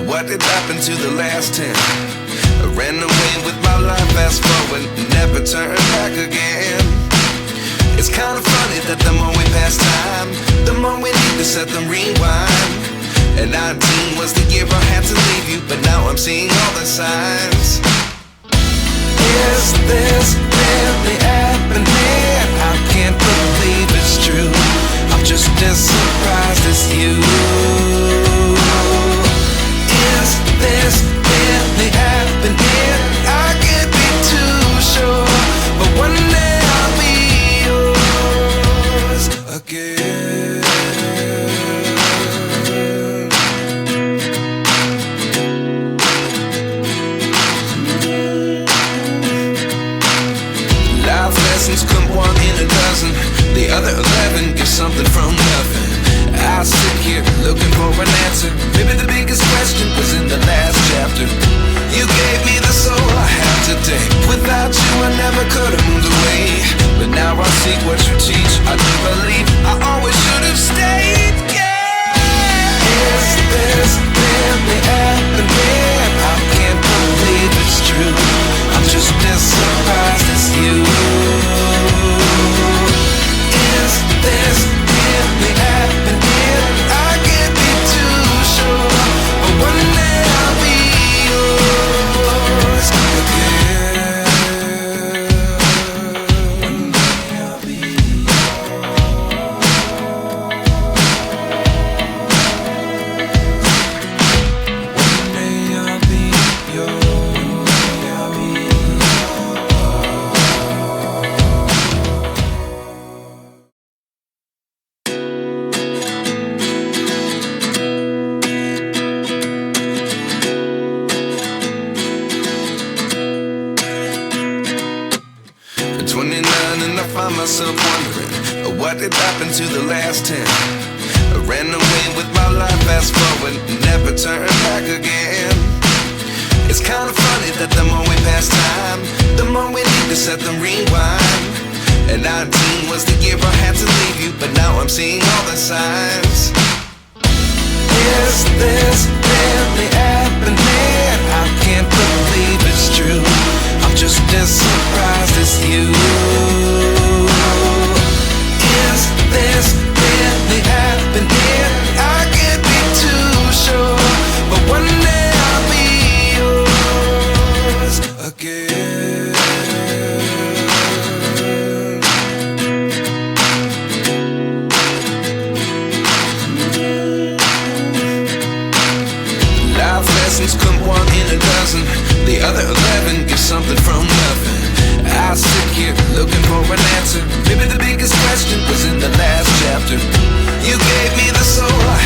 What did happen to the last 10? I ran away with my life, fast forward, never turn back again. It's kind of funny that the more we pass time, the more we need to set them rewind. And 19 was the year I had to leave you, but now I'm seeing all the signs. Is this really happening? I can't believe it's true. I'm just as surprised as you. Is this really happening? I can't be too sure, but one day I'll be yours again. Life lessons come one in a dozen. The other 11 get something from nothing. I sit here looking for an answer. Maybe the biggest question was in the last chapter. You gave me the soul I have today. Without you I never could have moved away. But now I see what you teach. I do believe I always should have stayed. Yeah. Is this really happening? I can't believe it's true. I'm just as surprised as you. Is this really happening? I can't be too sure, but one day I'll be yours again. One day I'll be One day I'll be yours. I'll be At 29 and I find myself wondering what did happen to the last 10. I ran away with my life, fast forward, never turn back again. It's kind of funny that the more we pass time, the more we need to set them rewind. And 19 was the year I had to leave you, but now I'm seeing all the signs. Is this really happening? I can't believe it's true. I'm just as surprised as you. Is this really happening? I can't be too sure, but one day I'll be yours again. Life lessons come one in a dozen. The other 11 get something from nothing. I sit here looking for an answer. Maybe the biggest question was in the last chapter. You gave me the soul I